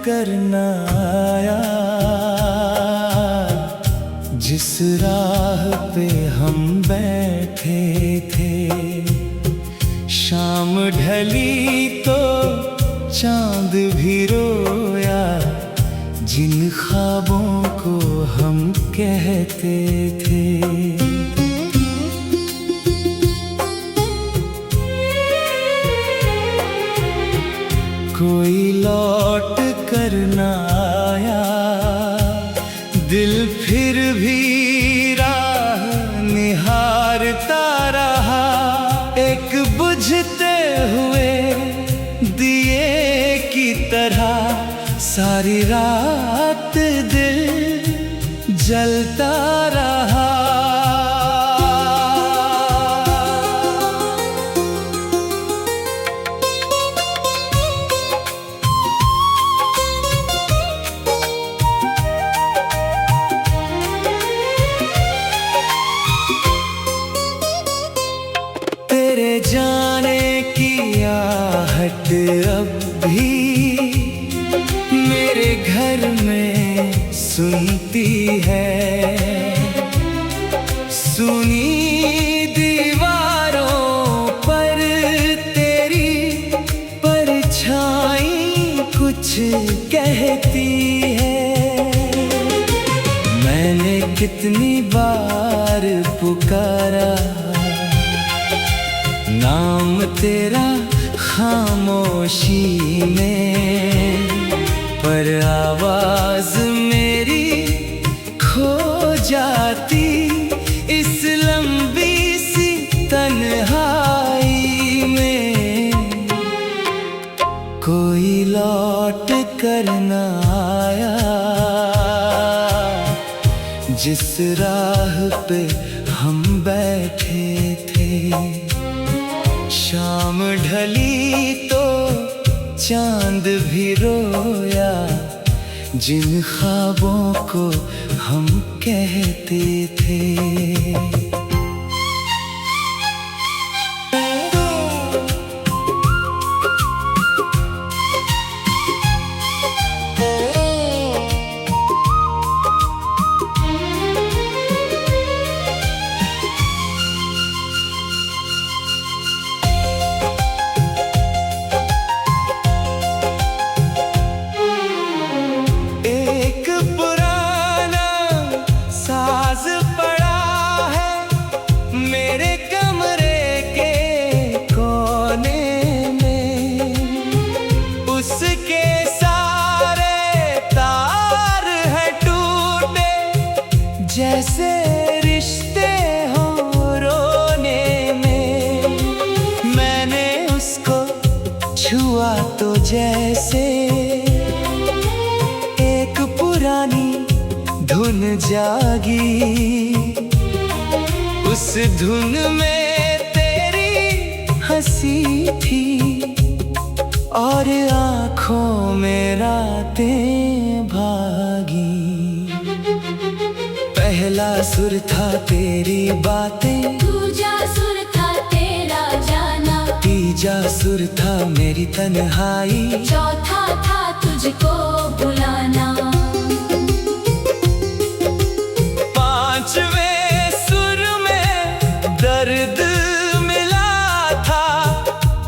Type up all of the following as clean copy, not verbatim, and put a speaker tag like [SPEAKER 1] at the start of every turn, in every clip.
[SPEAKER 1] करना आया। जिस राह पे हम बैठे थे, शाम ढली तो चांद भी रोया। जिन ख्वाबों को हम कहते थे, कोई लौट कर न आया। दिल फिर भी राह निहारता रहा, एक बुझते हुए दिए की तरह। सारी रात दिल जलता रहा। तेरे जाने की आहट अब भी मेरे घर में सुनती है। सुनी दीवारों पर तेरी परछाई कुछ कहती है। मैंने कितनी बार पुकारा नाम तेरा खामोशी में, पर आवाज मेरी खो जाती इस लंबी सी तन्हाई में। कोई लौट कर न आया। जिस राह पे हम बैठे थे, शाम ढली तो चांद भी रोया। जिन ख्वाबों को हम कहते थे, जैसे रिश्ते हो रोने में। मैंने उसको छुआ तो जैसे एक पुरानी धुन जागी। उस धुन में तेरी हंसी थी और आँखों में रातें भागी। पहला सुर था तेरी बातें,
[SPEAKER 2] दूजा सुर था तेरा जाना,
[SPEAKER 1] तीजा सुर था मेरी तन्हाई,
[SPEAKER 2] चौथा था तुझको बुलाना।
[SPEAKER 1] पांचवें सुर में दर्द मिला था,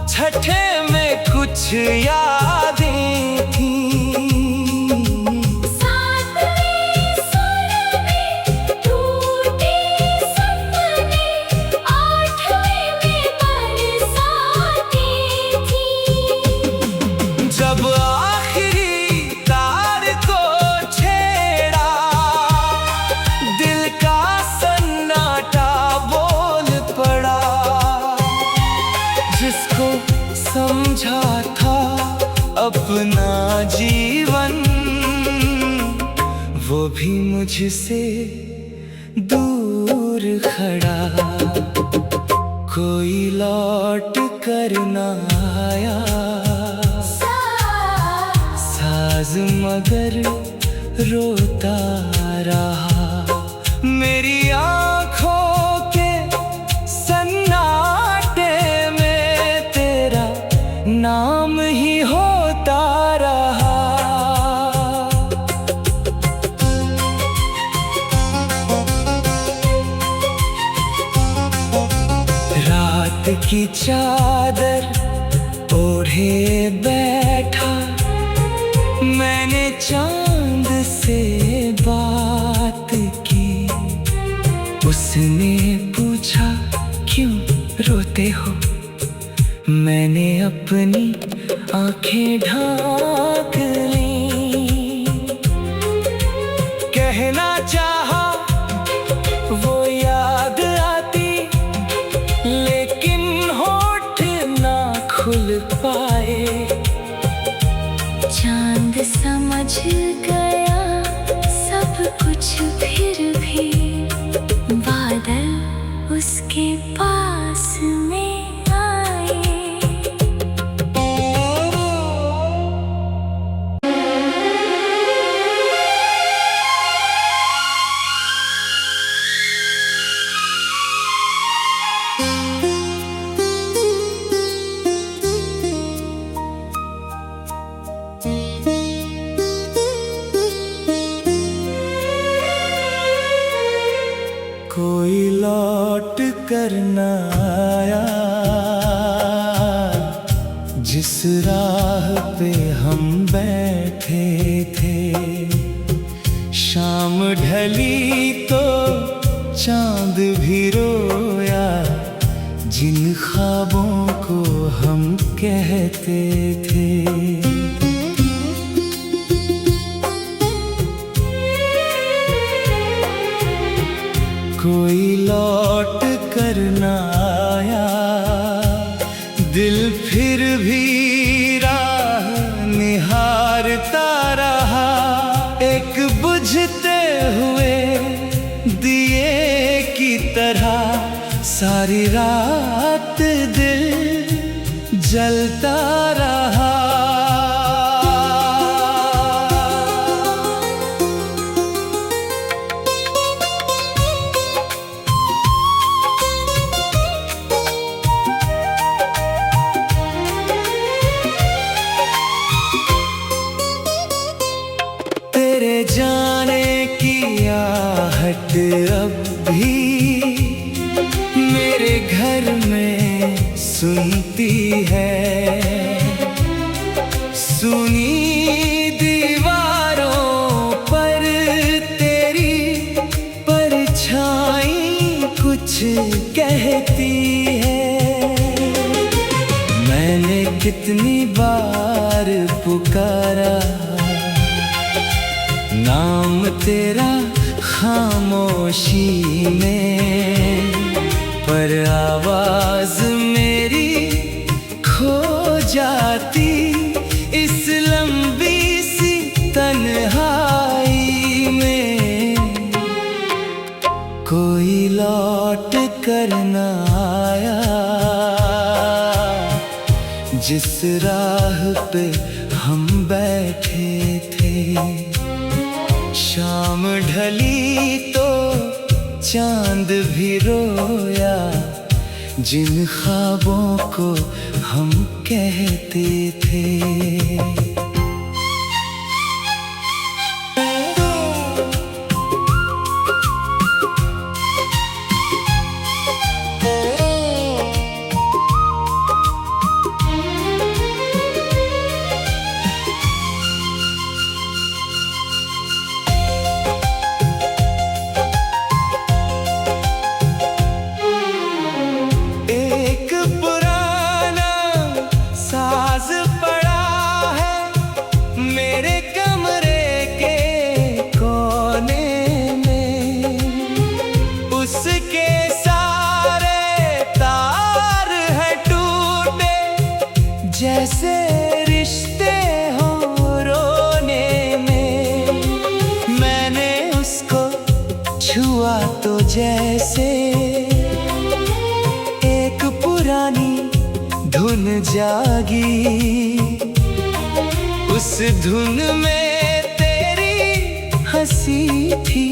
[SPEAKER 1] छठे में कुछ यादें थी। जब आखिरी तार को छेड़ा, दिल का सन्नाटा बोल पड़ा। जिसको समझा था अपना जीवन, वो भी मुझसे दूर खड़ा। कोई लौट कर न आया। साज मगर रोता रहा। मेरी आँखों के सन्नाटे में तेरा नाम ही होता रहा। रात की चादर ओढ़े बैठा, मैंने चांद से बात की। उसने पूछा क्यों रोते हो, मैंने अपनी आंखें ढांक लीं। कहना चाहा वो याद आती, लेकिन होठ ना खुल पाए।
[SPEAKER 2] चांद समझ गया सब कुछ, फिर भी बादल उसके पास में आए।
[SPEAKER 1] कोई लौट कर न आया, जिस राह पे हम बैठे थे। शाम ढली तो चांद भी रोया, जिन ख्वाबों को हम कहते थे। कोई लौट कर न आया, दिल फिर भी राह निहारता रहा। एक बुझते हुए दिए की तरह सारी रात दिल जलता रहा। तेरे जाने की आहट अब भी मेरे घर में सुनती है। सुनी दीवारों पर तेरी परछाई कुछ कहती है। मैंने कितनी बार पुकारा नाम तेरा खामोशी में, पर आवाज मेरी खो जाती इस लंबी सी तन्हाई में। कोई लौट कर न आया, जिस राह पे हम बैठे थे। शाम ढली तो चांद भी रोया, जिन ख्वाबों को हम कहते थे। जैसे रिश्ते हो रोने में, मैंने उसको छुआ तो जैसे एक पुरानी धुन जागी। उस धुन में तेरी हंसी थी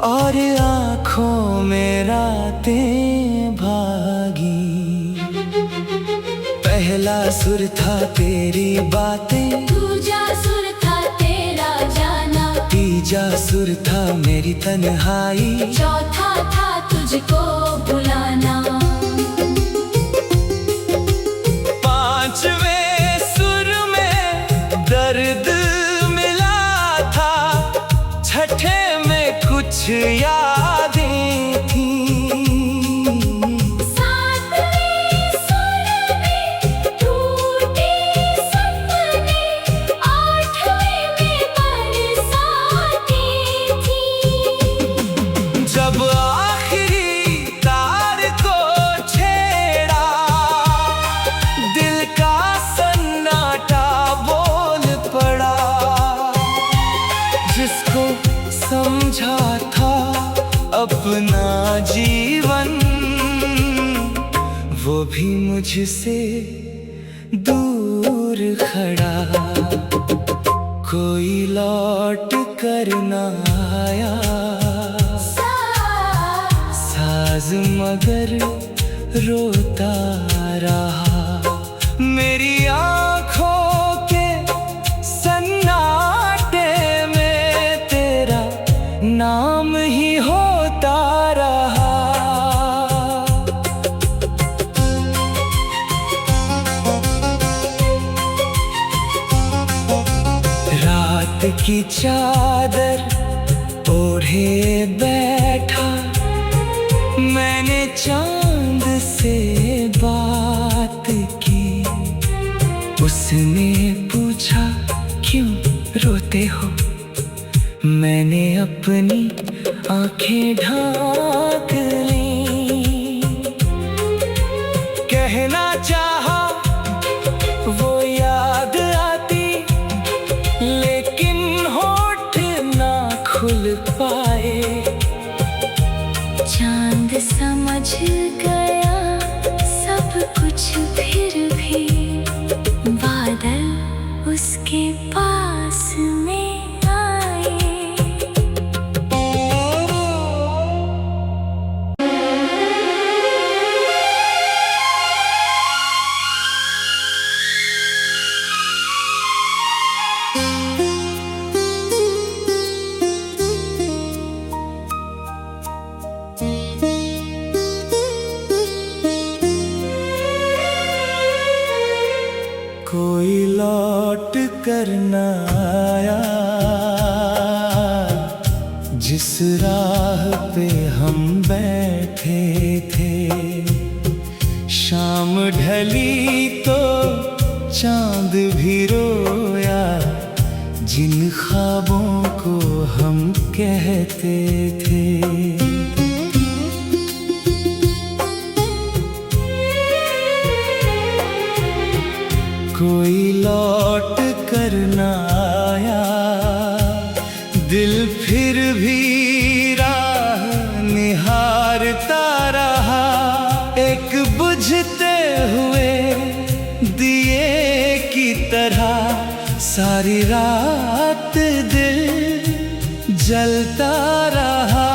[SPEAKER 1] और आँखों में रातें भागी। पहला सुर था तेरी बातें,
[SPEAKER 2] दूजा सुर था तेरा जाना,
[SPEAKER 1] तीजा सुर था मेरी तन्हाई,
[SPEAKER 2] चौथा था तुझको बुलाना।
[SPEAKER 1] जीवन, वो भी मुझसे दूर खड़ा। कोई लौट कर न आया, साज मगर रोता रहा। मेरी आँखों के सन्नाटे में तेरा नाम ही होता रहा। रात की चादर ओढ़े बैठा, मैंने चांद से बात की। उसने पूछा क्यों रोते हो, मैंने अपनी आंखें ढांक लीं। कहना चाहा वो याद आती, लेकिन होठ ना खुल पाए।
[SPEAKER 2] चांद समझ गया सब कुछ, फिर भी बादल उसके पास में आए।
[SPEAKER 1] कोई लौट कर न आया, जिस राह पे हम बैठे थे। शाम ढली तो चांद भी रोया, जिन ख्वाबों को हम कहते थे। कोई लौट कर न आया, दिल फिर भी राह निहारता रहा। एक बुझते हुए दिए की तरह सारी रात दिल जलता रहा।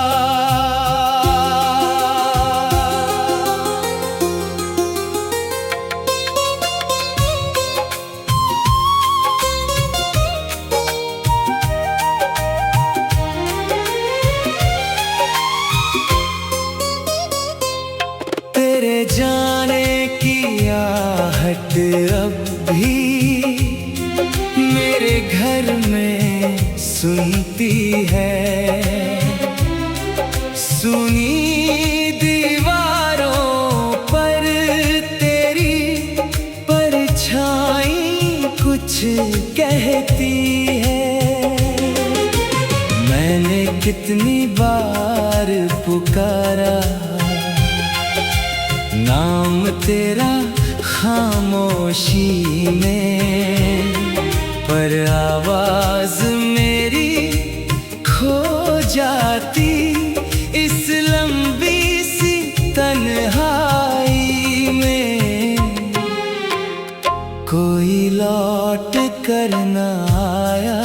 [SPEAKER 1] तेरे जाने की आहट अब भी मेरे घर में सुनती है। सुनी दीवारों पर तेरी परछाई कुछ कहती है। मैंने कितनी बार पुकारा नाम तेरा खामोशी में, पर आवाज मेरी खो जाती इस लंबी सी तन्हाई में। कोई लौट कर न आया,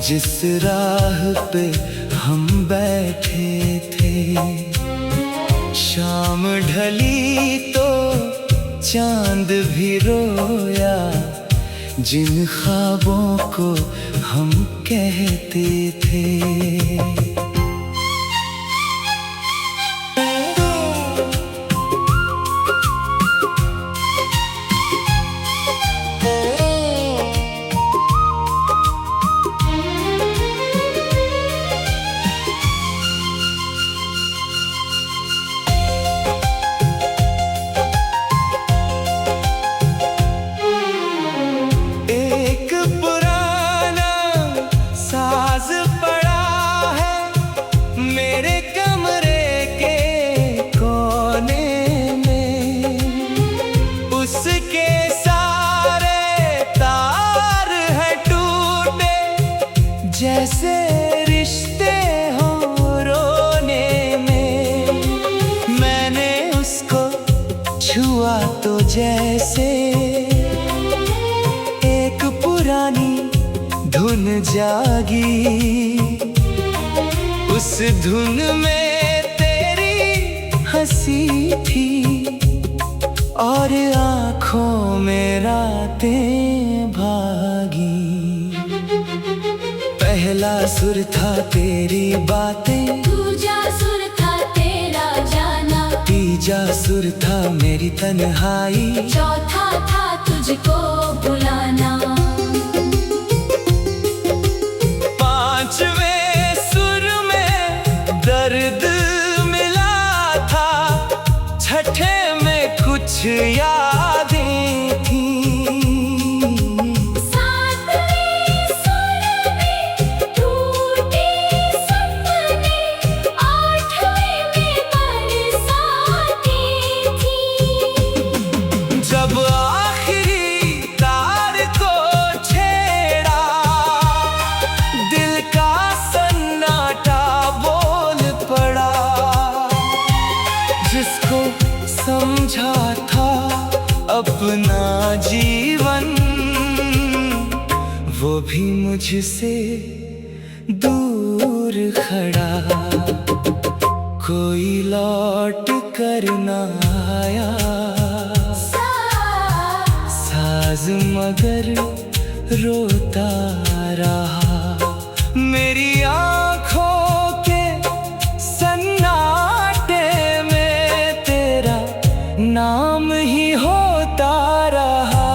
[SPEAKER 1] जिस राह पे हम बैठे थे। शाम ढली तो चांद भी रोया, जिन ख्वाबों को हम कहते थे। एक पुराना साज पड़ा है, जागी, उस धुन में तेरी हंसी थी और आँखों में रातें भागी। पहला सुर था तेरी बातें,
[SPEAKER 2] दूजा सुर था तेरा जाना,
[SPEAKER 1] तीजा सुर था मेरी तन्हाई,
[SPEAKER 2] चौथा था तुझको बुलाना।
[SPEAKER 1] पांचवें सुर में दर्द मिला था, छठे में कुछ यादें थी,
[SPEAKER 2] सातवें सुर में टूटे सपने, आठवें में बरसातें थी।
[SPEAKER 1] जब आखिरी तार को छेड़ा, दिल का सन्नाटा बोल पड़ा। जिसको समझा था अपना जीवन, वो भी मुझसे दूर खड़ा। कोई लौट कर न आया, साज मगर रोता रहा। मेरी आँखों के सन्नाटे में तेरा नाम ही होता रहा।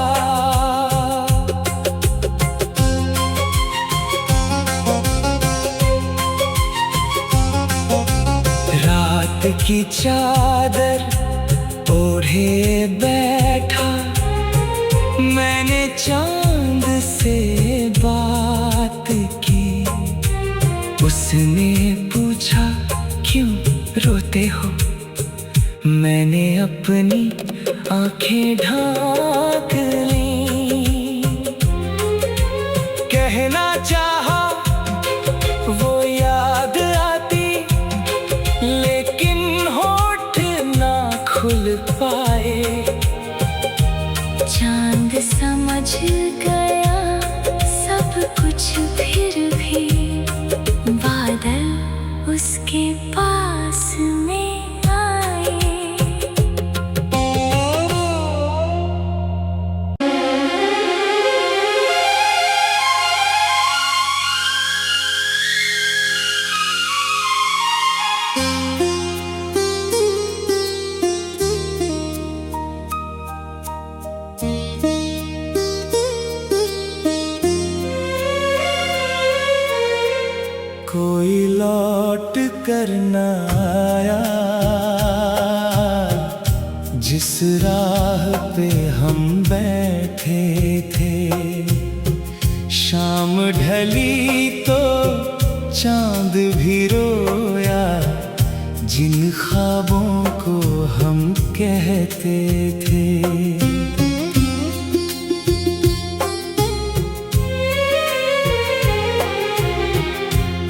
[SPEAKER 1] रात की चादर ओढ़े बैठा, मैंने चांद से बात की। उसने पूछा क्यों रोते हो, मैंने अपनी आंखें ढांक लीं। कहना चाहा वो याद आती, लेकिन होठ ना खुल पाए।
[SPEAKER 2] चांद समझ गया सब कुछ, फिर भी बादल उसके पास में आए।
[SPEAKER 1] कोई लौट कर न आया, जिस राह पे हम बैठे थे। शाम ढली तो चांद भी रोया, जिन ख्वाबों को हम कहते थे।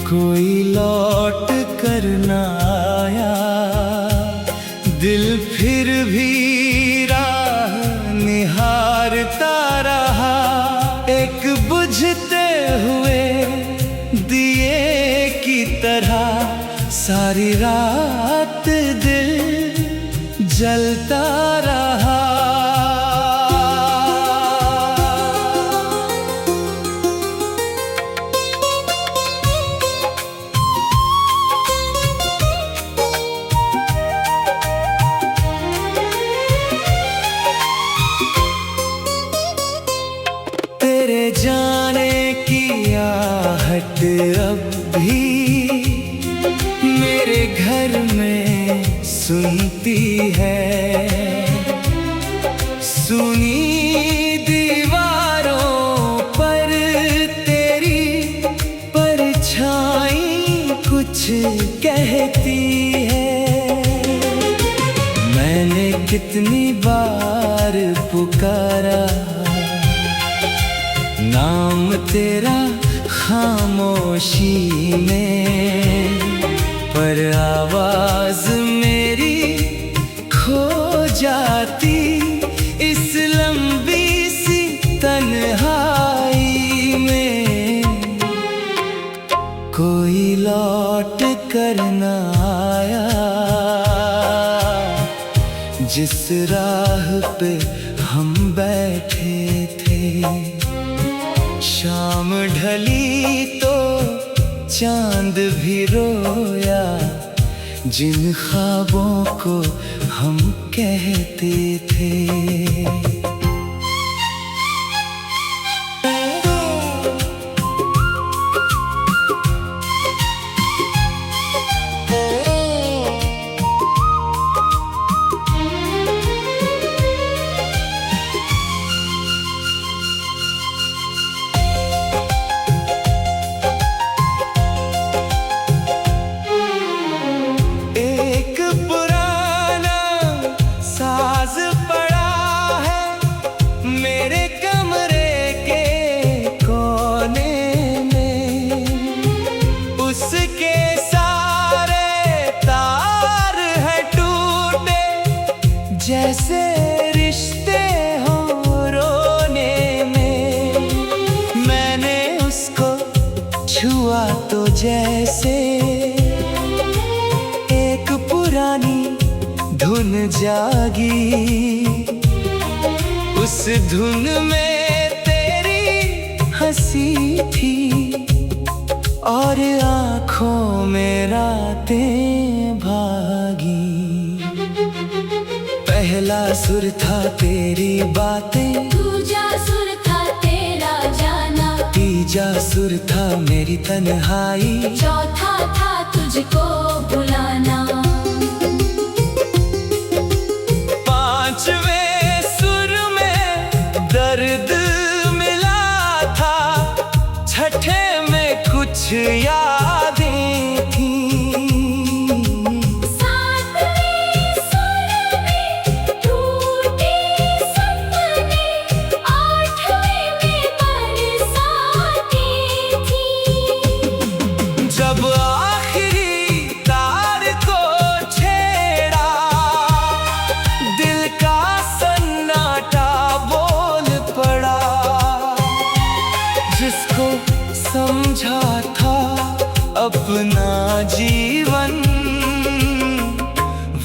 [SPEAKER 1] कोई लौट कर न आया, दिल फिर भी राह निहारता रहा। एक बुझते हुए दिए की तरह सारी रात दिल जलता रहा। तेरे जाने की आहट अब भी मेरे घर में सुनती है। सुनी दीवारों पर तेरी परछाई कुछ कहती है। मैंने कितनी बार पुकारा नाम तेरा खामोशी में, पर आवाज मेरी खो जाती इस लंबी सी तन्हाई में। कर न आया, जिस राह पे हम बैठे थे। शाम ढली तो चांद भी रोया, जिन ख्वाबों को हम कहते थे। जैसे रिश्ते हो रोने में, मैंने उसको छुआ तो जैसे एक पुरानी धुन जागी। उस धुन में तेरी हंसी थी और आँखों में रातें भागी। पहला सुर था तेरी बातें,
[SPEAKER 2] दूजा सुर था तेरा जाना,
[SPEAKER 1] तीजा सुर था मेरी तन्हाई,
[SPEAKER 2] चौथा था तुझको बुलाना।
[SPEAKER 1] पांचवें सुर में दर्द मिला था, छठे में कुछ यादें थी। जब आखिरी तार को छेड़ा, दिल का सन्नाटा बोल पड़ा। जिसको समझा था अपना जीवन,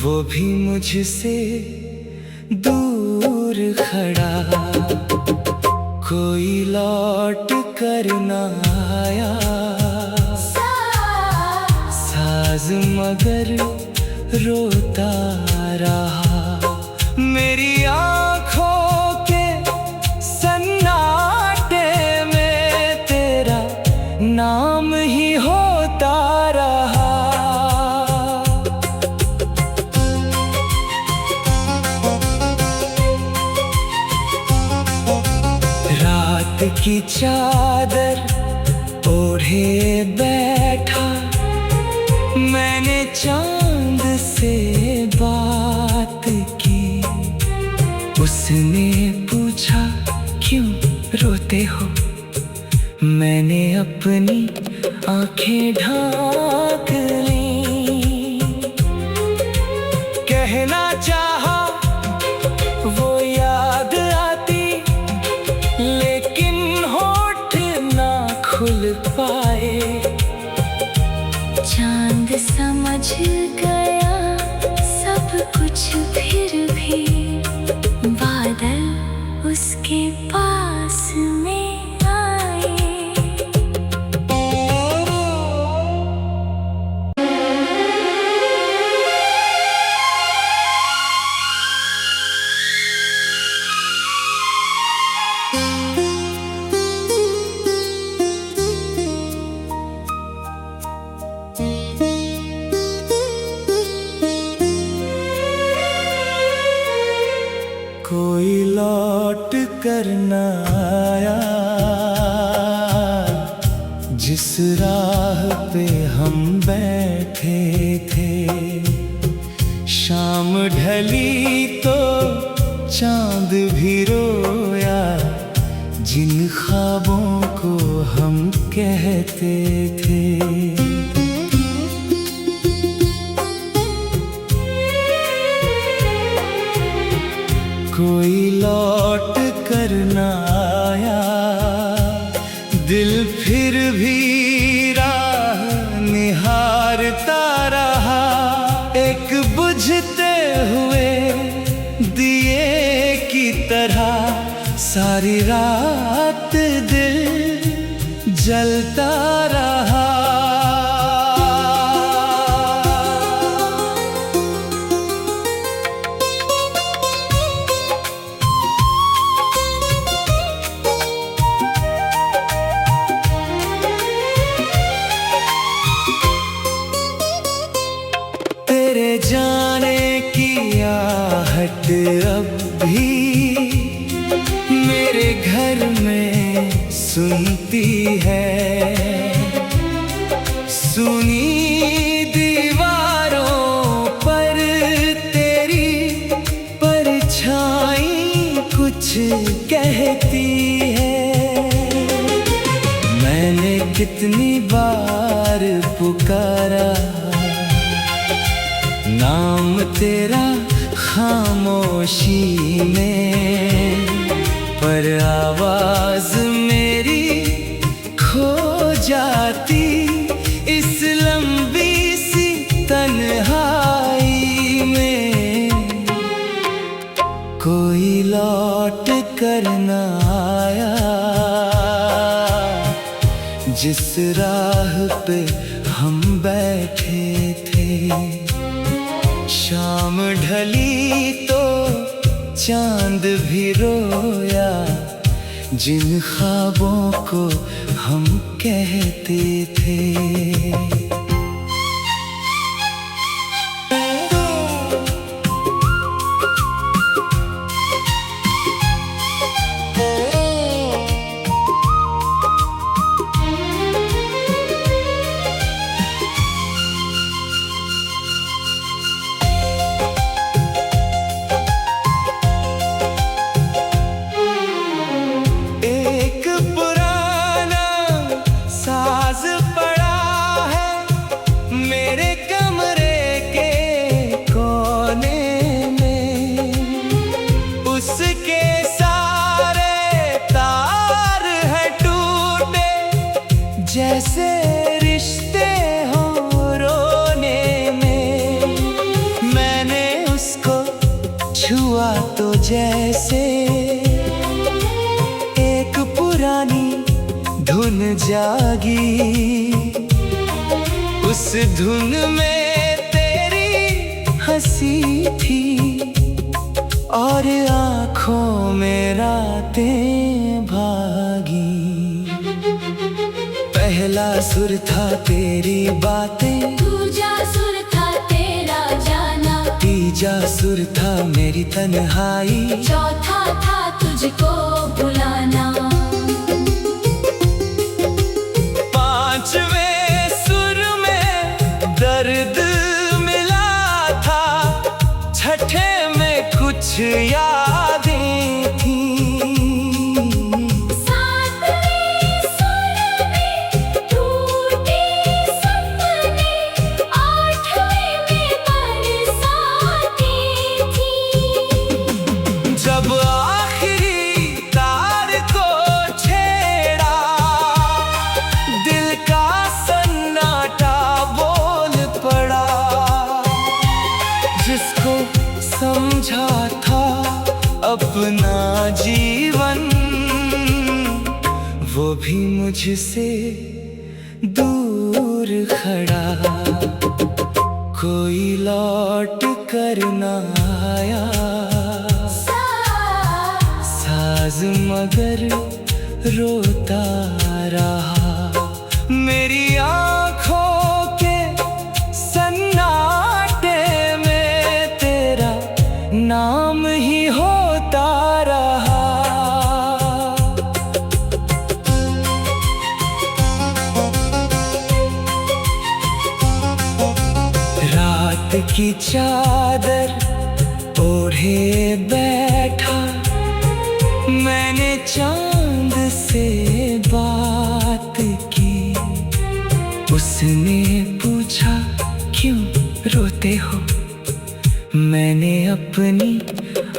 [SPEAKER 1] वो भी मुझसे दूर खड़ा। कोई लौट कर न आया, साज मगर रोता रहा। मेरी आँखों के सन्नाटे में तेरा नाम ही होता रहा। रात की चादर ओढ़े बैठा, मैंने चांद से बात की। उसने पूछा क्यों रोते हो, मैंने अपनी आंखें ढांक लीं। कहना चाहा वो याद आती, लेकिन होठ ना खुल पाए।
[SPEAKER 2] चांद समझ गया सब कुछ, फिर भी बादल उसके पास में आए।
[SPEAKER 1] कोई लौट कर न आया, जिस राह पे हम बैठे थे। शाम ढली तो चांद भी रोया, जिन ख्वाबों को हम कहते थे। कोई लौट कर न आया, दिल फिर भी राह निहारता एक बुझते हुए दिए की तरह सारी रात दिल जलता रहा। तेरे जाने की आहट अब भी मेरे घर में सुनती है। सुनी दीवारों पर तेरी परछाई कुछ कहती है। मैंने कितनी बार पुकारा नाम तेरा खामोशी में, पर आवाज मेरी खो जाती इस लंबी सी तन्हाई में। कोई लौट कर न आया जिस राह पे हम बैठे थे। शाम ढली तो चांद भी रोया जिन ख्वाबों को हम कहते थे। जैसे रिश्ते हो रोने में, मैंने उसको छुआ तो जैसे एक पुरानी धुन जागी। उस धुन में तेरी हंसी थी और आँखों में रातें भागी। पहला सुर था तेरी बातें,
[SPEAKER 2] दूजा सुर था तेरा जाना,
[SPEAKER 1] तीजा सुर था मेरी तन्हाई,
[SPEAKER 2] चौथा था तुझको बुलाना।
[SPEAKER 1] पांचवें सुर में दर्द मिला था, छठे में कुछ यादें थी। जब आखिरी तार को छेड़ा दिल का सन्नाटा बोल पड़ा। जिसको समझा था अपना जीवन वो भी मुझसे दूर खड़ा। कोई लौट कर न आया साज मगर रोता रहा। मेरी आँखों के सन्नाटे में तेरा नाम ही होता रहा। रात की चादर ओढ़े बैठा मैंने चांद से बात की। उसने पूछा क्यों रोते हो, मैंने अपनी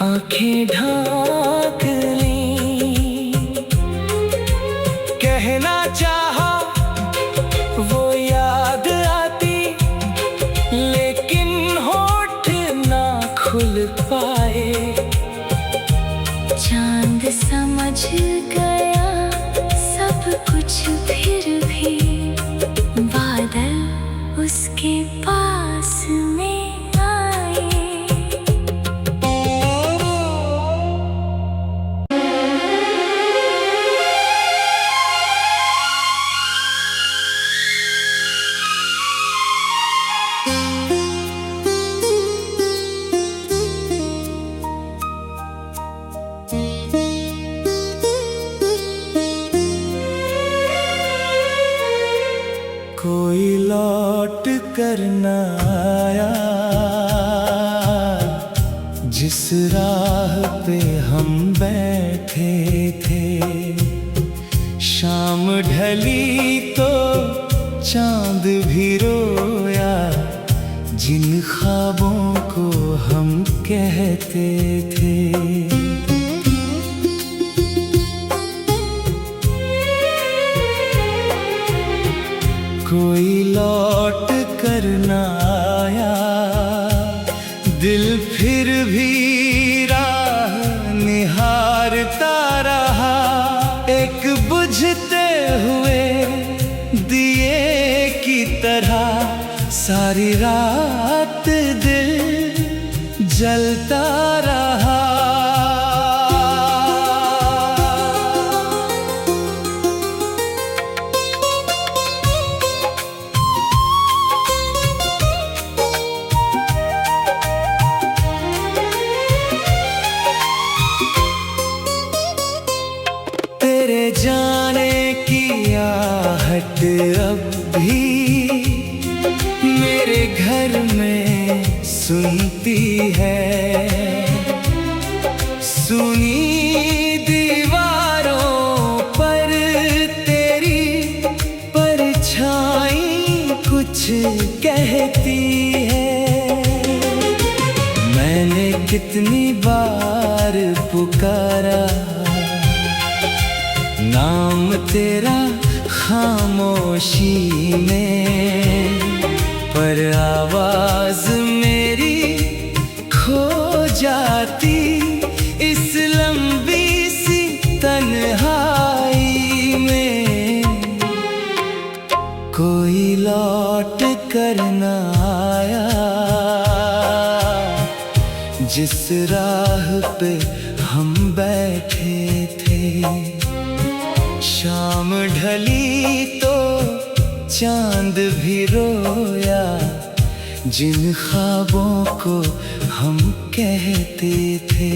[SPEAKER 1] आंखें ढांक लीं। कहना चाहा वो याद आती लेकिन हो
[SPEAKER 2] गया सब कुछ, फिर भी बादल उसके पास में आए।
[SPEAKER 1] कोई लौट कर न आया जिस राह पे हम बैठे थे। शाम ढली तो चांद भी रोया जिन ख्वाबों को हम कहते थे। कोई लौट कर न आया, दिल फिर भी राह निहारता रहा। एक बुझते हुए दिए की तरह सारी रात दिल जलता रहा। तेरे जाने की आहट अब भी मेरे घर में सुनती है। सुनी दीवारों पर तेरी परछाई कुछ कहती है। मैंने कितनी बार पुकारा नाम तेरा खामोशी में, पर आवाज मेरी खो जाती इस लंबी सी तन्हाई में। कोई लौट कर न आया जिस राह पे हम बैठे थे। शाम ढली तो चांद भी रोया जिन ख्वाबों को हम कहते थे।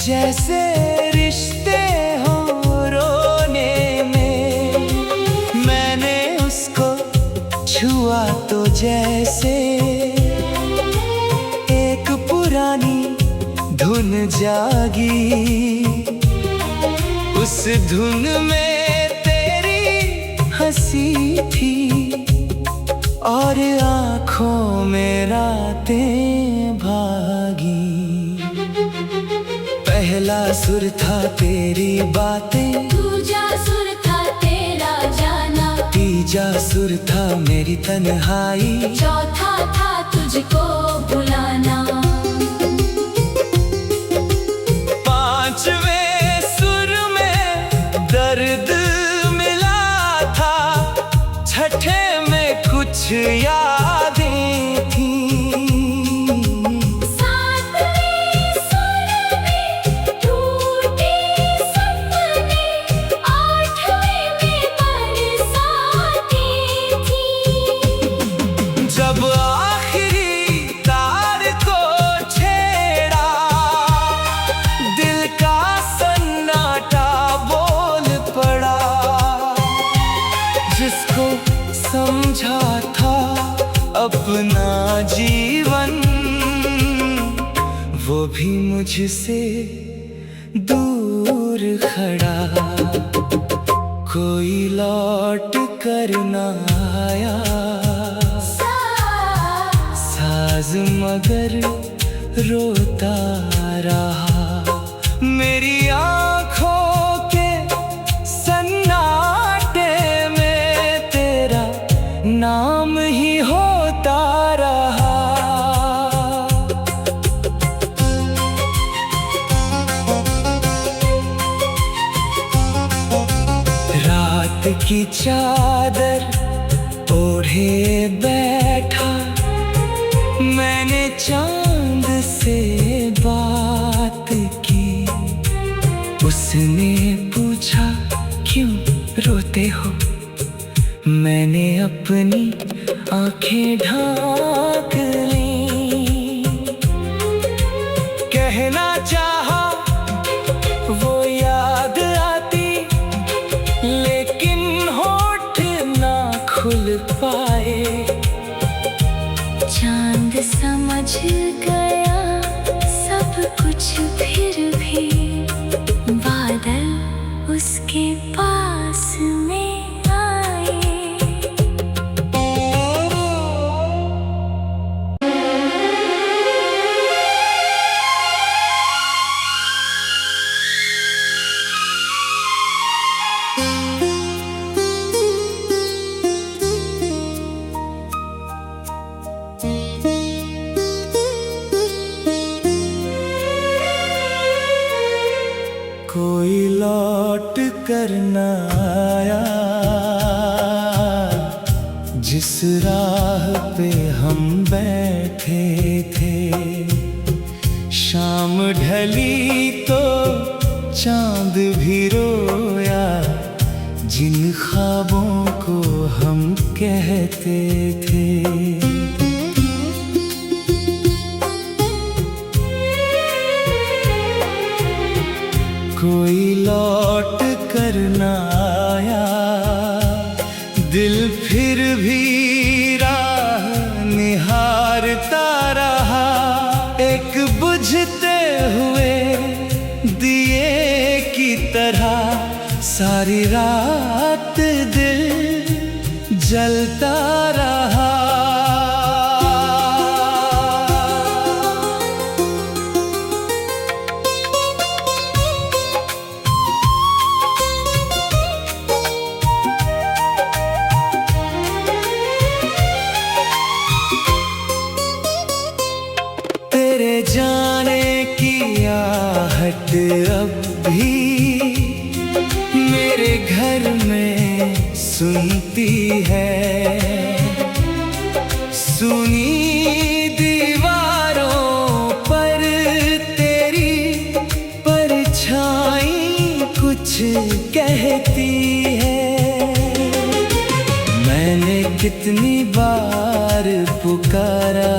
[SPEAKER 1] जैसे रिश्ते हो रोने में, मैंने उसको छुआ तो जैसे एक पुरानी धुन जागी। उस धुन में तेरी हंसी थी और आँखों में रातें भागी। पहला सुर था तेरी बातें,
[SPEAKER 2] दूजा सुर था तेरा जाना,
[SPEAKER 1] तीजा सुर था मेरी तन्हाई,
[SPEAKER 2] चौथा था तुझको बुलाना।
[SPEAKER 1] पांचवें सुर में दर्द मिला था, छठे में कुछ यादें थी। जब आखिरी तार को छेड़ा, दिल का सन्नाटा बोल पड़ा। वो भी मुझसे दूर खड़ा। कोई लौट कर न आया, साज मगर रोता रहा। मेरी आँखों के सन्नाटे में तेरा नाम ही होता रहा। रात की चादर ओढ़े बैठा, मैंने चांद से बात की। उसने पूछा क्यों रोते हो, मैंने अपनी आंखें ढांक लीं। कहना चाहा वो याद आती, लेकिन होठ ना खुल पाए।
[SPEAKER 2] चांद समझ गया सब कुछ, फिर भी बादल उसके पास में आए।
[SPEAKER 1] कोई लौट कर न आया, जिस राह पे हम बैठे थे। शाम ढली तो चांद भी रोया, जिन ख्वाबों को हम कहते थे। कोई लौट कर न आया, दिल फिर भी राह निहारता रहा। एक बुझते हुए दिए की तरह सारी रात दिल जलता रहा। तेरे जाने की आहट अब भी मेरे घर में सुनती है। सुनी दीवारों पर तेरी परछाई कुछ कहती है। मैंने कितनी बार पुकारा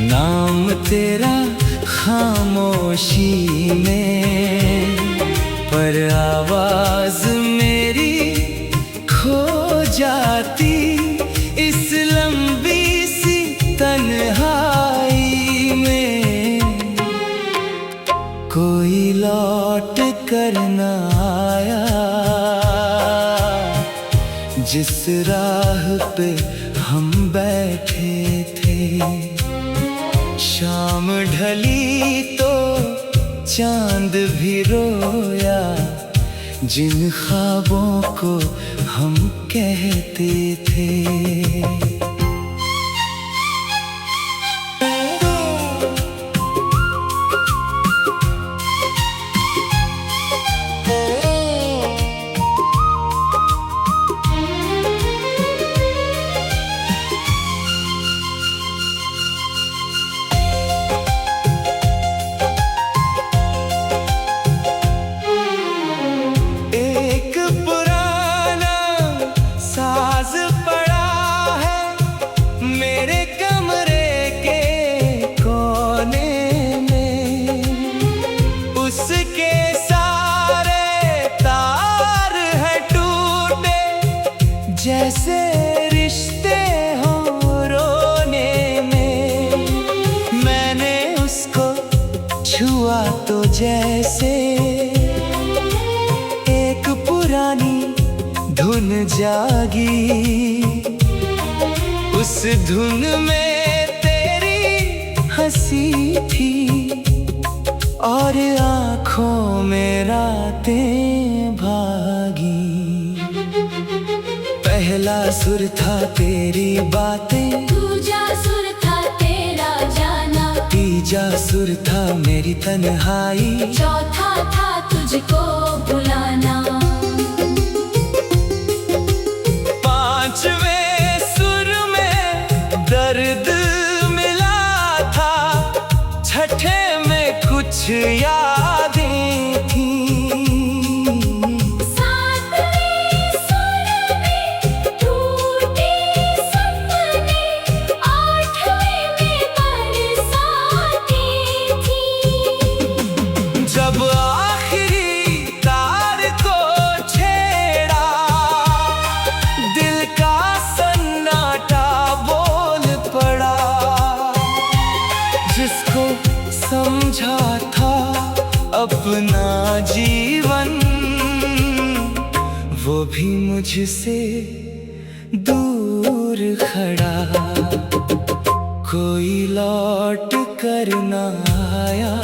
[SPEAKER 1] नाम तेरा खामोशी में, पर आवाज मेरी खो जाती इस लंबी सी तन्हाई में। कोई लौट कर न आया, जिस राह पे हम बैठे थे। शाम ढली तो चांद भी रोया, जिन ख्वाबों को हम कहते थे। एक पुराना साज पड़ा है, छुआ तो जैसे एक पुरानी धुन जागी। उस धुन में तेरी हंसी थी और आँखों में रातें भागी। पहला सुर था तेरी बातें,
[SPEAKER 2] दूजा सुर था तेरा जाना,
[SPEAKER 1] तीजा सुर था मेरी तन्हाई,
[SPEAKER 2] चौथा था तुझको बुलाना।
[SPEAKER 1] पांचवें सुर में दर्द मिला था, छठे में कुछ यादें थी।
[SPEAKER 2] सातवें सुर में टूटे सपने, आठवें में बरसातें थी।
[SPEAKER 1] जब आखिरी तार को छेड़ा, दिल का सन्नाटा बोल पड़ा। जिसको समझा था अपना जीवन, वो भी मुझसे दूर खड़ा। कोई लौट कर न आया।